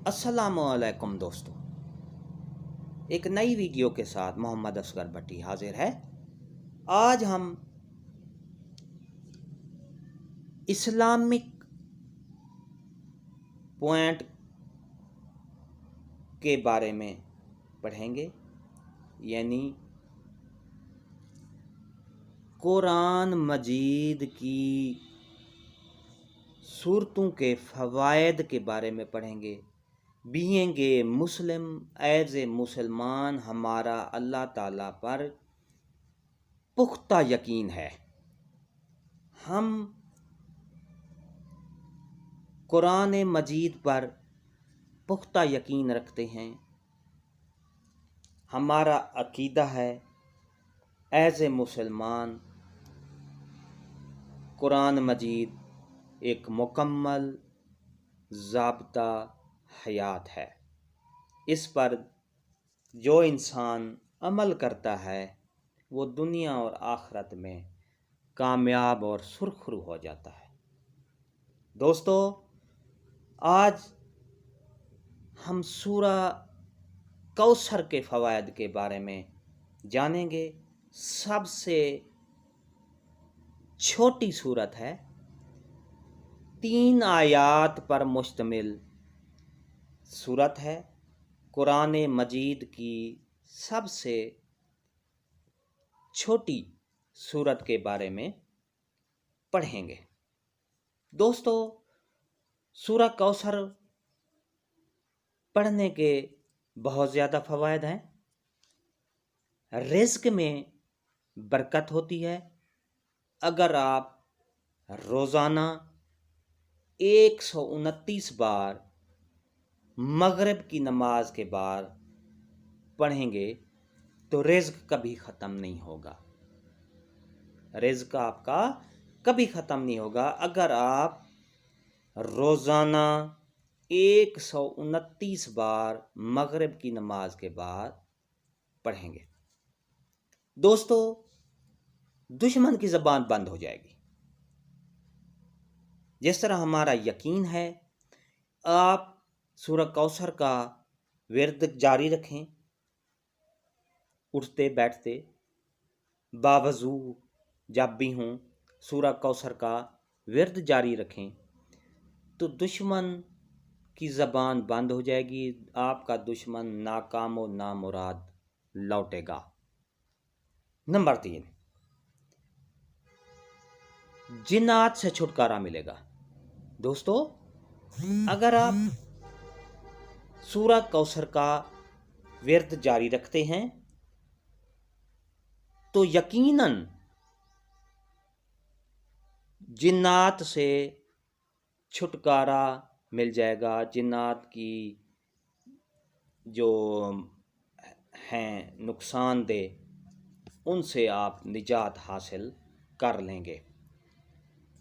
अस्सलामुअलैकुम दोस्तों, एक नई वीडियो के साथ मोहम्मद असगर भट्टी हाजिर है। आज हम इस्लामिक पॉइंट के बारे में पढ़ेंगे, यानी कुरान मजीद की सूरतों के फ़वाइद के बारे में पढ़ेंगे। Being a Muslim, as a मुसलमान हमारा अल्लाह ताला पर पुख्ता यकीन है। हम कुरान मजीद पर पुख्ता यकीन रखते हैं। हमारा अकीदा है एज ए मुसलमान कुरान मजीद एक मुकम्मल ज़ाब्ता हयात है। इस पर जो इंसान अमल करता है वो दुनिया और आखिरत में कामयाब और सुरखरू हो जाता है। दोस्तों, आज हम सूरा कौसर के फ़वाइद के बारे में जानेंगे। सबसे छोटी सूरत है, 3 आयात पर मुश्तमिल सूरत है। कुरान मजीद की सबसे छोटी सूरत के बारे में पढ़ेंगे। दोस्तों, सूरा कौसर पढ़ने के बहुत ज़्यादा फ़वाइद हैं। रिज़्क में बरकत होती है। अगर आप रोज़ाना 129 बार मगरिब की नमाज के बाद पढ़ेंगे तो रिज़्क कभी ख़त्म नहीं होगा। रिज़्क आपका कभी ख़त्म नहीं होगा अगर आप रोज़ाना 129 बार मगरिब की नमाज के बाद पढ़ेंगे। दोस्तों, दुश्मन की ज़बान बंद हो जाएगी। जिस तरह हमारा यकीन है, आप सूरा कौसर का विर्द जारी रखें, उठते बैठते बावजू जब भी हों सूरा कौसर का विर्द जारी रखें तो दुश्मन की ज़बान बंद हो जाएगी। आपका दुश्मन नाकाम व नामुराद लौटेगा। नंबर 3, जिन्नात से छुटकारा मिलेगा। दोस्तों, अगर आप सूरा कौसर का विर्द जारी रखते हैं तो यकीनन जिन्नात से छुटकारा मिल जाएगा। जिन्नात की जो हैं नुकसानदेह, उनसे आप निजात हासिल कर लेंगे।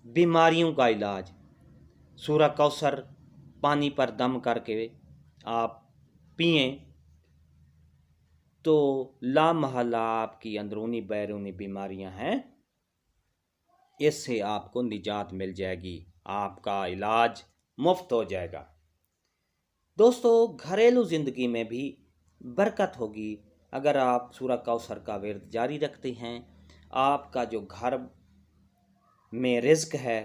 बीमारियों का इलाज, सूरा कौसर पानी पर दम करके आप पिएं तो लामहला आपकी अंदरूनी बैरूनी बीमारियां हैं, इससे आपको निजात मिल जाएगी। आपका इलाज मुफ्त हो जाएगा। दोस्तों, घरेलू ज़िंदगी में भी बरकत होगी अगर आप सूरा कौसर का विर्द जारी रखते हैं। आपका जो घर में रिज़्क है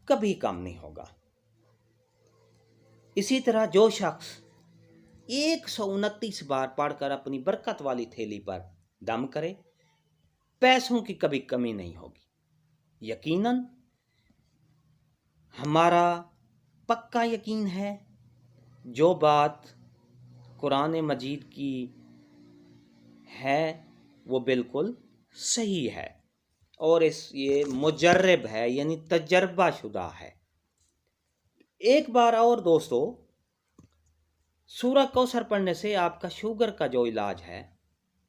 कभी कम नहीं होगा। इसी तरह जो शख्स 129 बार पढ़कर अपनी बरकत वाली थैली पर दम करे, पैसों की कभी कमी नहीं होगी। यकीनन हमारा पक्का यकीन है, जो बात कुरान मजीद की है वो बिल्कुल सही है और ये मुजर्रब है, यानी तजर्बा शुदा है। एक बार और दोस्तों, सूरा कौसर पढ़ने से आपका शुगर का जो इलाज है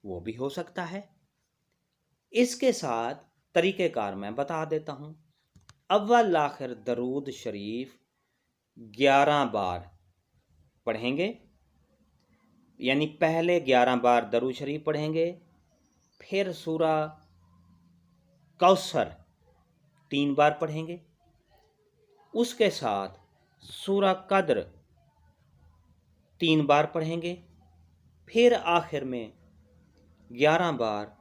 वो भी हो सकता है। इसके साथ तरीक़ेकार मैं बता देता हूँ। अव्वल आखिर दरूद शरीफ 11 बार पढ़ेंगे, यानी पहले 11 बार दरूद शरीफ पढ़ेंगे, फिर सूरा कौसर 3 बार पढ़ेंगे, उसके साथ सूरा कद्र 3 बार पढ़ेंगे। फिर आखिर में 11 बार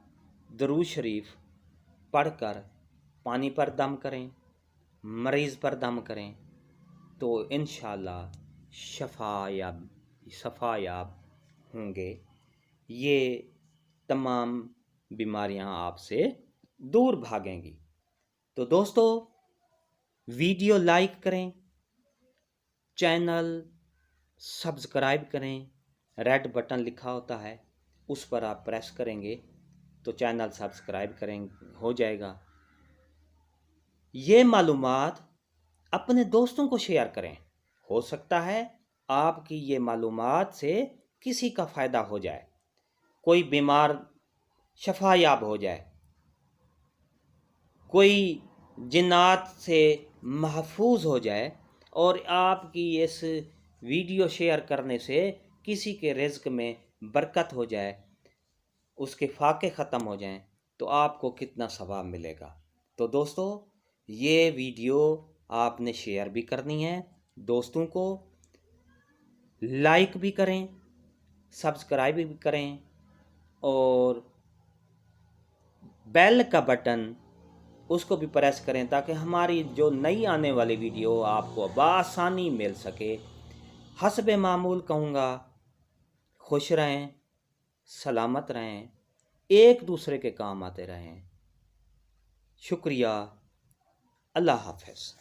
दरूद शरीफ पढ़कर पानी पर दम करें, मरीज़ पर दम करें, तो इंशाअल्लाह शफ़ायाब होंगे। ये तमाम बीमारियां आपसे दूर भागेंगी। तो दोस्तों, वीडियो लाइक करें, चैनल सब्सक्राइब करें। रेड बटन लिखा होता है, उस पर आप प्रेस करेंगे तो चैनल सब्सक्राइब हो जाएगा। ये मालूमात अपने दोस्तों को शेयर करें। हो सकता है आपकी ये मालूमात से किसी का फ़ायदा हो जाए, कोई बीमार शफायाब हो जाए, कोई जिन्नात से महफूज हो जाए, और आपकी इस वीडियो शेयर करने से किसी के रिज़्क में बरकत हो जाए, उसके फाके ख़त्म हो जाएं, तो आपको कितना सवाब मिलेगा। तो दोस्तों, ये वीडियो आपने शेयर भी करनी है, दोस्तों को लाइक भी करें, सब्सक्राइब भी करें, और बेल का बटन उसको भी प्रेस करें, ताकि हमारी जो नई आने वाली वीडियो आपको बआसानी मिल सके। हस्बे मामूल कहूँगा, खुश रहें, सलामत रहें, एक दूसरे के काम आते रहें। शुक्रिया। अल्लाह हाफ़िज़।